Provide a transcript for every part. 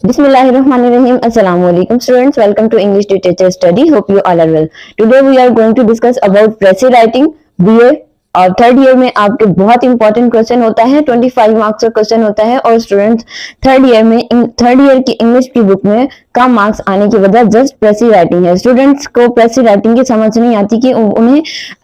Bismillahirrahmanirrahim. Assalamu alaikum students. Welcome to English Literature Study. Hope you all are well. Today we are going to discuss about Pressy writing BA और third year में आपके बहुत important question होता है, 25 marks का question होता है और स्टूडेंट्स थर्ड ईयर की इंग्लिश की बुक में कम मार्क्स आने की वजह जस्ट प्रेसी राइटिंग है। स्टूडेंट्स को प्रेसी राइटिंग की समझ नहीं आती कि उन्हें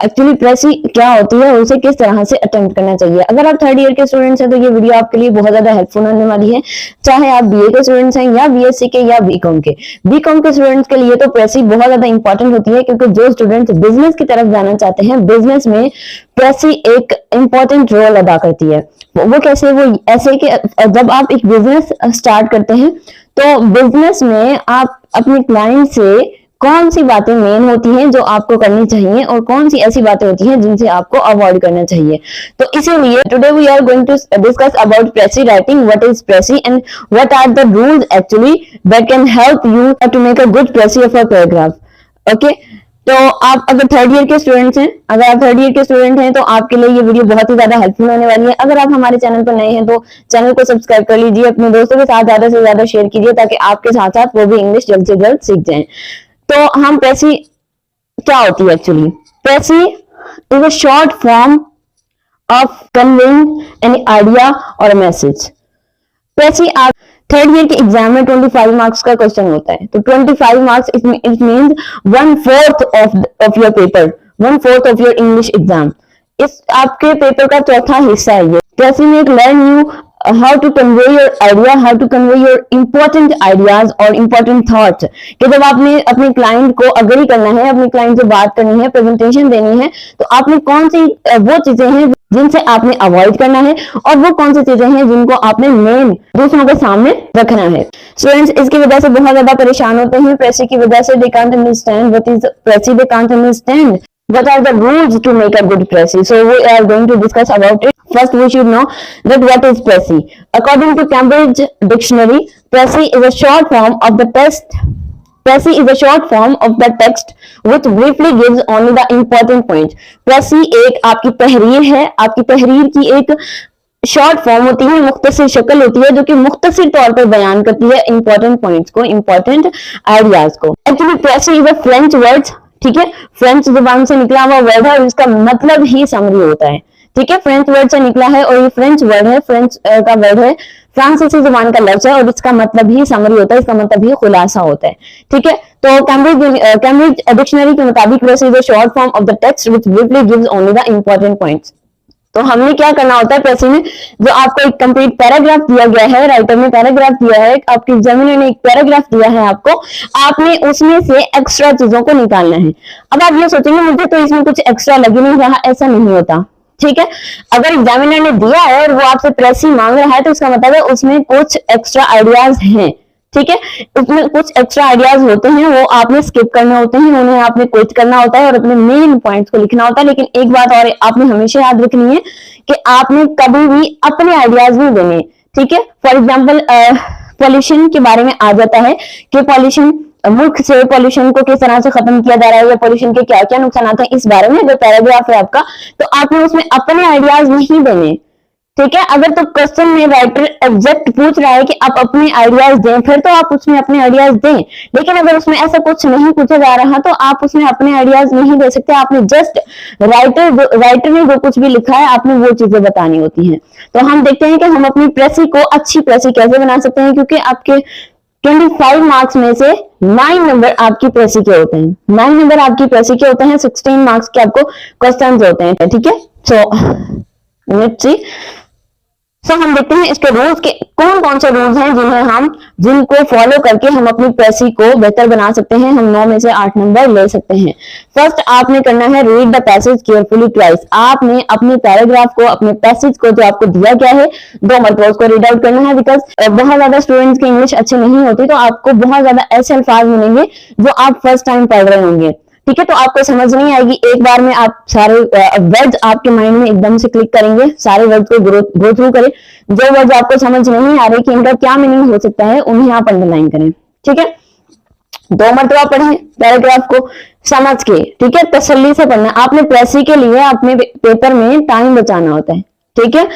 एक्चुअली प्रेसी क्या होती है और उसे किस तरह से अटेम्प्ट करना चाहिए। अगर आप थर्ड ईयर के स्टूडेंट्स हैं तो ये वीडियो आपके लिए बहुत ज्यादा हेल्पफुल होने वाली है, चाहे आप बीए के स्टूडेंट्स हैं या बीएससी के या बीकॉम के। बीकॉम के स्टूडेंट्स के लिए तो प्रेसी बहुत ज्यादा इंपॉर्टेंट होती है, क्योंकि जो स्टूडेंट्स बिजनेस की तरफ जाना चाहते हैं, बिजनेस में प्रेसी एक इंपॉर्टेंट रोल अदा करती है। वो कैसे? वो ऐसे कि जब आप एक बिजनेस स्टार्ट करते हैं तो बिजनेस में आप अपने क्लाइंट से कौन सी बातें मेन होती हैं जो आपको करनी चाहिए और कौन सी ऐसी बातें होती हैं जिनसे आपको अवॉइड करना चाहिए। तो इसीलिए today we are going to discuss about precis writing, what is precis and what are the rules actually that can help you to make a good precis of a paragraph. Okay, तो आप अगर third year के students हैं, अगर आप third year के student हैं तो आपके लिए ये वीडियो बहुत ही ज्यादा हेल्पफुल होने वाली है। अगर आप हमारे चैनल पर नए हैं तो चैनल को सब्सक्राइब कर लीजिए, अपने दोस्तों के साथ ज्यादा से ज्यादा शेयर कीजिए ताकि आपके साथ साथ वो भी इंग्लिश जल्द से जल्द सीख जाएं। तो हम प्रेसी क्या होती है actually? Precis is a short form of conveying any idea और मैसेज। प्रेसी आप थर्ड ईयर के एग्जाम में 25 मार्क्स का क्वेश्चन होता है, तो 25 marks it means 1/4 of your paper, 1/4 of your English exam. इस आपके पेपर का चौथा हिस्सा है ये। प्रेसी में learn you how to convey your idea, how to convey your important ideas और important thoughts। कि जब आपने अपने क्लाइंट को अग्री करना है, अपने क्लाइंट से बात करनी है, प्रेजेंटेशन देनी है, तो आपने कौन सी वो चीजें हैं जिनसे आपने अवॉइड करना है और वो कौन सी चीजें हैं जिनको आपने मेन दूसरों के सामने रखना है। स्टूडेंट्स इसकी वजह से बहुत ज्यादा परेशान होते हैं, प्रेसी की वजह से। They can't understand what is precis, they can't understand what are the rules to make a good pressy. So we are going to discuss about it. First we should know that what is pressy. According to Cambridge Dictionary, pressy is a short form of the text. Pressy is a short form of the text which briefly gives only the important points. Pressy एक आपकी तहरीर है, आपकी तहरीर की एक short form होती है, मुख्तसर शक्ल होती है जो कि मुख्तसर तौर पर बयान करती है इंपॉर्टेंट पॉइंट्स को, इंपॉर्टेंट आइडियाज को। Actually precis is a French word, ठीक है, फ्रेंच जुबान से निकला हुआ वर्ड है और इसका मतलब ही समरी होता है। ठीक है, फ्रेंच वर्ड से निकला है और ये फ्रेंच वर्ड है, फ्रेंच का वर्ड है, फ्रांसीसी जुबान का लफ्ज है और इसका मतलब ही समरी होता है, इसका मतलब ही खुलासा होता है। ठीक है, तो कैम्ब्रिज डिक्शनरी के मुताबिक precis is a short form of the text which briefly gives only the important points. तो हमने क्या करना होता है प्रेसी में, जो आपको एक कंप्लीट पैराग्राफ दिया गया है, राइटर ने पैराग्राफ दिया है, आपके एग्जामिनर ने एक पैराग्राफ दिया है आपको, आपने उसमें से एक्स्ट्रा चीजों को निकालना है। अब आप ये सोचेंगे मुझे तो इसमें कुछ एक्स्ट्रा लग नहीं रहा, ऐसा नहीं होता। ठीक है, अगर एग्जामिनर ने दिया है और वो आपसे प्रेसी मांग रहा है तो उसका मतलब है उसमें कुछ एक्स्ट्रा आइडियाज हैं। ठीक है, उसमें कुछ एक्स्ट्रा आइडियाज होते हैं, वो आपने स्किप करने होते हैं, उन्हें आपने क्विट करना होता है और अपने मेन पॉइंट्स को लिखना होता है। लेकिन एक बात और आपने हमेशा याद रखनी है कि आपने कभी भी अपने आइडियाज नहीं देने। ठीक है, फॉर एग्जाम्पल पॉल्यूशन के बारे में आ जाता है कि पॉल्यूशन, मुल्क से पॉल्यूशन को किस तरह से खत्म किया जा रहा है या पॉल्यूशन के क्या क्या नुकसान आते हैं, इस बारे में जो पैराग्राफ है आपका, तो आपने उसमें अपने आइडियाज नहीं देने। ठीक है, अगर तो क्वेश्चन में राइटर एग्जैक्ट पूछ रहा है कि आप अपने आइडियाज दें, फिर तो आप उसमें अपने आइडियाज दें। लेकिन अगर उसमें ऐसा कुछ नहीं पूछा जा रहा तो आप उसमें अपने आइडियाज नहीं दे सकते। आपने जस्ट राइटर ने जो कुछ भी लिखा है आपने वो चीजें बतानी होती हैं। तो हम देखते हैं कि हम अपनी प्रेसी को अच्छी प्रेसी कैसे बना सकते हैं, क्योंकि आपके 25 मार्क्स में से 9 नंबर आपकी प्रेसी के होते हैं, 9 नंबर आपकी प्रेसी के होते हैं, 16 मार्क्स के आपको क्वेश्चंस होते हैं। ठीक है, सो लेट्स सी। हम देखते हैं इसके रूल्स के कौन कौन से रूल्स हैं जिनको फॉलो करके हम अपनी प्रेसी को बेहतर बना सकते हैं, हम 9 में से 8 नंबर ले सकते हैं। फर्स्ट आपने करना है read the passage carefully twice. आपने अपने पैराग्राफ को, अपने पैसेज को जो आपको दिया गया है 2 मरतबा उसको रीड आउट करना है, बिकॉज बहुत ज्यादा स्टूडेंट्स की इंग्लिश अच्छी नहीं होती, तो आपको बहुत ज्यादा ऐसे अल्फाज मिलेंगे जो आप फर्स्ट टाइम पढ़ रहे होंगे। ठीक है, तो आपको समझ नहीं आएगी, एक बार में आप सारे वर्ड्स आपके माइंड में एकदम से क्लिक करेंगे, सारे वर्ड्स को गो थ्रू करें। जो वर्ड्स आपको समझ नहीं आ रहे कि इनका क्या मीनिंग हो सकता है उन्हें आप अंडरलाइन करें। ठीक है, 2 मरतबा पढ़ें पैराग्राफ को समझ के। ठीक है, तसल्ली से पढ़ना। आपने प्रेसी के लिए अपने पेपर में टाइम बचाना होता है। ठीक है,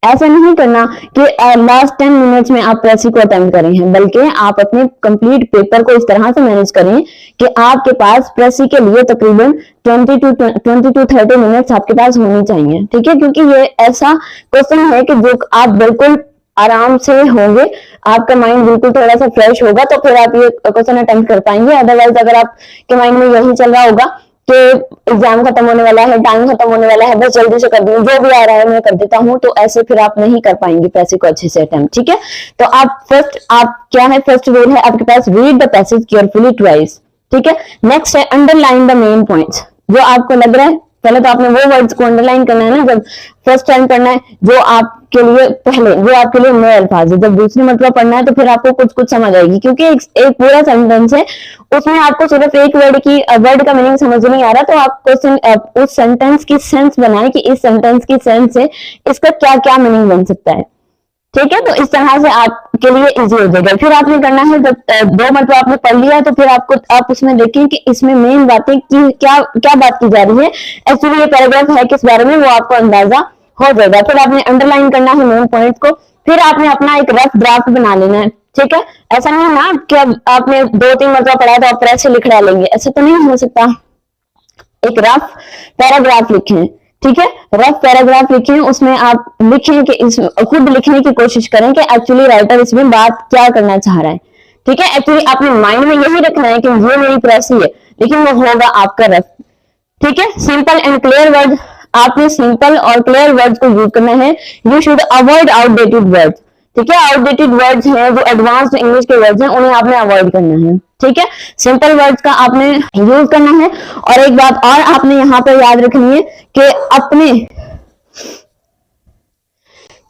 ऐसा नहीं करना कि लास्ट 10 मिनट्स में आप प्रेसी को अटेम्प्ट करें हैं, बल्कि आप अपने कंप्लीट पेपर को इस तरह से मैनेज करें कि आपके पास प्रेसी के लिए तकरीबन 20 to 30 मिनट्स आपके पास होनी चाहिए। ठीक है, क्योंकि ये ऐसा क्वेश्चन है कि जो आप बिल्कुल आराम से होंगे, आपका माइंड बिल्कुल थोड़ा सा फ्रेश होगा, तो फिर आप ये क्वेश्चन अटेम्प्ट कर पाएंगे। अदरवाइज अगर आपके माइंड में यही चल रहा होगा कि एग्जाम खत्म होने वाला है, टाइम खत्म होने वाला है, बस जल्दी से कर दूं, जो भी आ रहा है मैं कर देता हूं, तो ऐसे फिर आप नहीं कर पाएंगे पैसे को अच्छे से अटेम्प्ट। ठीक है, तो आप क्या है, फर्स्ट रूल है आपके पास, read the passage carefully twice. ठीक है, नेक्स्ट है अंडरलाइन द मेन पॉइंट्स। जो आपको लग रहा है, पहले तो आपने वो वर्ड्स को अंडरलाइन करना है ना, जब फर्स्ट टाइम पढ़ना है, जो आपके लिए पहले, जो आपके लिए नए अल्फाज है, जब दूसरी मरतबा पढ़ना है तो फिर आपको कुछ कुछ समझ आएगी, क्योंकि एक पूरा सेंटेंस है, उसमें आपको सिर्फ एक वर्ड का मीनिंग समझ नहीं आ रहा, तो आप क्वेश्चन उस सेंटेंस की सेंस बनाए कि इस सेंटेंस की सेंस से इसका क्या क्या मीनिंग बन सकता है। ठीक है, तो इस तरह से आपके लिए इजी हो जाएगा। फिर आपने करना है, जब दो मतलब आपने पढ़ लिया, तो फिर आप उसमें देखें कि इसमें मेन बातें की क्या क्या बात की जा रही है, एक्चुअली ये पैराग्राफ है किस बारे में, वो आपको अंदाजा हो जाएगा। फिर आपने अंडरलाइन करना है मेन पॉइंट को, फिर आपने अपना एक रफ ड्राफ्ट बना लेना है। ठीक है, ऐसा नहीं है ना कि आपने 2-3 मरतबा पढ़ा तो आप प्रेस से लिख डालेंगे, ऐसा तो नहीं हो सकता। एक रफ पैराग्राफ लिखें। ठीक है, रफ पैराग्राफ लिखें, उसमें आप लिखें कि इस खुद लिखने की कोशिश करें कि एक्चुअली राइटर इसमें बात क्या करना चाह रहा है। ठीक है, एक्चुअली अपने माइंड में यही रखना है कि ये मेरी प्रेसी है, लेकिन वो होगा आपका रफ। ठीक है, सिंपल एंड क्लियर वर्ड, आपने सिंपल और क्लियर वर्ड्स को यूज करना है। You should avoid outdated words. ठीक है, आउटडेटेड वर्ड्स हैं, जो एडवांस्ड इंग्लिश के वर्ड्स हैं, उन्हें आपने अवॉइड करना है। ठीक है, सिंपल वर्ड्स का आपने यूज करना है। और एक बात और आपने यहाँ पर याद रखनी है कि अपने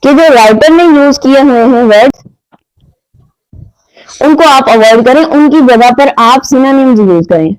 कि जो राइटर ने यूज किए हुए हैं वर्ड्स, उनको आप अवॉइड करें, उनकी जगह पर आप सिनोनिम्स यूज करें।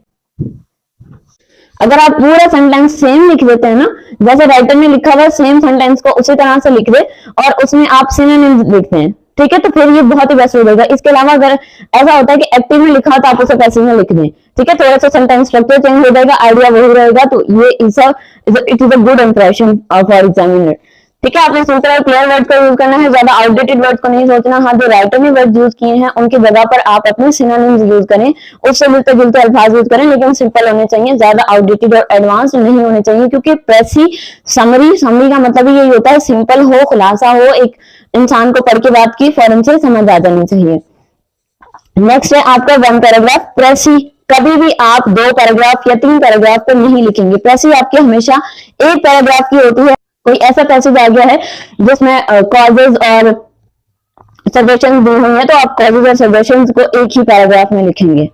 अगर आप पूरा सेंटेंस सेम लिख देते हैं ना, जैसे राइटर ने लिखा हुआ सेम सेंटेंस को उसी तरह से लिख दे और उसमें आप सिनोनिम्स लिखते हैं, ठीक है, तो फिर ये बहुत ही बेस्ट हो जाएगा। इसके अलावा अगर ऐसा होता है कि एक्टिव में लिखा तो आप उसे पैसिव में लिख दें, ठीक है, थोड़ा सा सेंटेंस स्ट्रक्चर चेंज हो जाएगा, आइडिया वही रहेगा, तो ये it is a good impression for examiner. ठीक है, आपने सिंपल और क्लियर वर्ड का यूज करना है, ज्यादा आउटडेटेड वर्ड को नहीं सोचना। हाँ, जो राइटर ने वर्ड यूज किए हैं उनकी जगह पर आप अपने सिनोनिम्स यूज करें, उससे मिलते जुलते अल्फाज यूज करें, लेकिन सिंपल होने चाहिए, ज्यादा आउटडेटेड और एडवांस नहीं होने चाहिए, क्योंकि प्रेसी समरी का मतलब यही होता है, सिंपल हो, खुलासा हो, एक इंसान को पढ़ के बात की फौरन से समझ आ जानी चाहिए। नेक्स्ट है आपका वन पैराग्राफ प्रेसी। कभी भी आप 2 पैराग्राफ या 3 पैराग्राफ पर नहीं लिखेंगे। प्रेसी आपकी हमेशा 1 पैराग्राफ की होती है। कोई ऐसा पैसेज आ गया है जिसमें कॉजेज और सजेशन दी हुई है, तो आप कॉजेज और सजेशन को एक ही पैराग्राफ में लिखेंगे।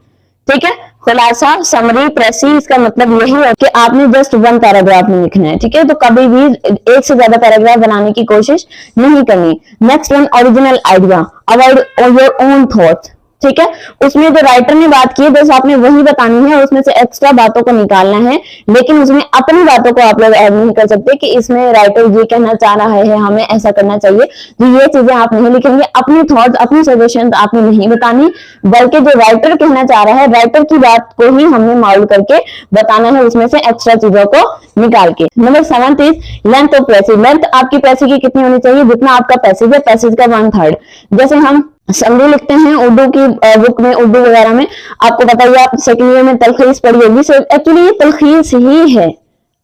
ठीक है, खुलासा, समरी, प्रेसी, इसका मतलब यही है कि आपने जस्ट 1 पैराग्राफ में लिखना है। ठीक है, तो कभी भी एक से ज्यादा पैराग्राफ बनाने की कोशिश नहीं करनी। Next one, original idea, avoid your own thoughts. ठीक है, उसमें जो राइटर ने बात की है बस आपने वही बतानी है, उसमें से एक्स्ट्रा बातों को निकालना है, लेकिन उसमें अपनी बातों को आप लोग ऐड नहीं कर सकते कि इसमें राइटर ये कहना चाह रहा है, हमें ऐसा करना चाहिए, तो ये चीजें आप नहीं लिखेंगे। अपनी थॉट्स, अपनी सजेशन आपने नहीं बतानी, बल्कि जो राइटर कहना चाह रहा है, राइटर की बात को ही हमने माउल्ड करके बताना है, उसमें से एक्स्ट्रा चीजों को निकाल के। Number 7 is length of passage. Length आपकी पैसेज की कितनी होनी चाहिए? जितना आपका पैसेज है, पैसेज का 1/3। जैसे हम समरी लिखते हैं उर्दू की बुक में, उर्दू वगैरह में, आपको पता ही, आप सेकंड ईयर में तलखीस पढ़ी होगी, एक्चुअली ये तलखीस ही है।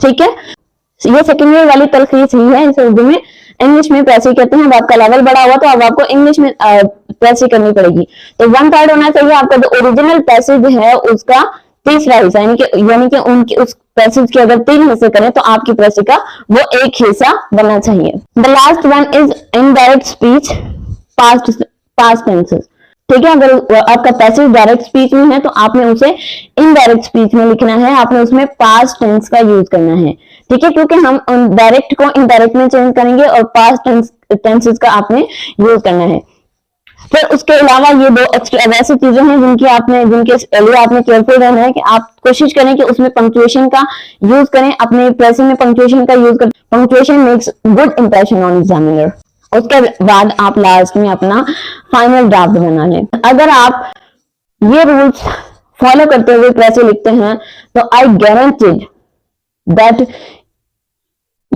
ठीक है, ये सेकंड ईयर वाली तलखीस ही है, इसे उर्दू में, इंग्लिश में पैसे कहते हैं। अब आपका लेवल बड़ा हुआ तो अब आपको इंग्लिश में पैसे करनी पड़ेगी, तो 1/3 होना चाहिए आपका। जो ओरिजिनल पैसेज है उसका तीसरा हिस्सा, यानी कि उनकी उस पैसेज के अगर 3 हिस्से करें तो आपकी पैसे का वो 1 हिस्सा बनना चाहिए। The last one is indirect speech, past tenses. ठीक है, अगर आपका पैसेज डायरेक्ट स्पीच में है तो आपने उसे इनडायरेक्ट स्पीच में लिखना है, आपने उसमें पास्ट टेंस का यूज करना है। ठीक है, क्योंकि हम डायरेक्ट को इनडायरेक्ट में चेंज करेंगे और पास्ट टेंसेस का आपने यूज करना है। फिर उसके अलावा ये 2 एक्स्ट्रा वैसी चीजें हैं जिनके लिए आपने केयरफुल रहना है कि आप कोशिश करें कि उसमें पंक्चुएशन का यूज करें, अपने प्रेजेंट में पंक्चुएशन का यूज करें। Punctuation makes good impression on examiner. उसके बाद आप लास्ट में अपना फाइनल ड्राफ्ट बना लें। अगर आप ये रूल्स फॉलो करते हुए प्रेसे लिखते हैं तो I guaranteed that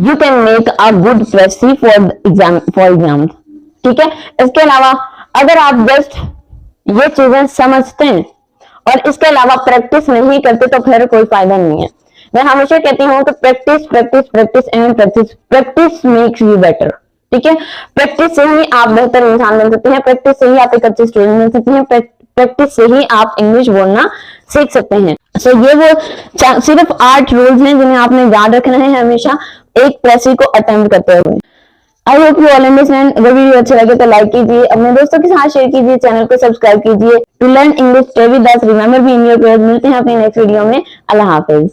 you can make a good precis for exam. ठीक है, इसके अलावा अगर आप जस्ट ये चीजें समझते हैं और इसके अलावा प्रैक्टिस नहीं करते तो फिर कोई फायदा नहीं है। मैं हमेशा कहती हूँ कि practice practice practice and practice, practice makes you better. ठीक है, प्रैक्टिस से ही आप बेहतर इंसान बन सकते हैं, प्रैक्टिस से ही आप एक अच्छे स्टूडेंट बन सकते हैं, प्रैक्टिस से ही आप इंग्लिश बोलना सीख सकते हैं। सो ये वो सिर्फ 8 रूल्स हैं जिन्हें आपने याद रखना है हमेशा एक प्रेसी को अटेम्प्ट करते हुए। I hope you all understand. अगर वीडियो अच्छा लगे तो लाइक कीजिए, अपने दोस्तों के साथ शेयर कीजिए, चैनल को सब्सक्राइब कीजिए। To learn English stay with us, remember be in your prayers. मिलते हैं अपने नेक्स्ट वीडियो में। अल्लाह हाफिज।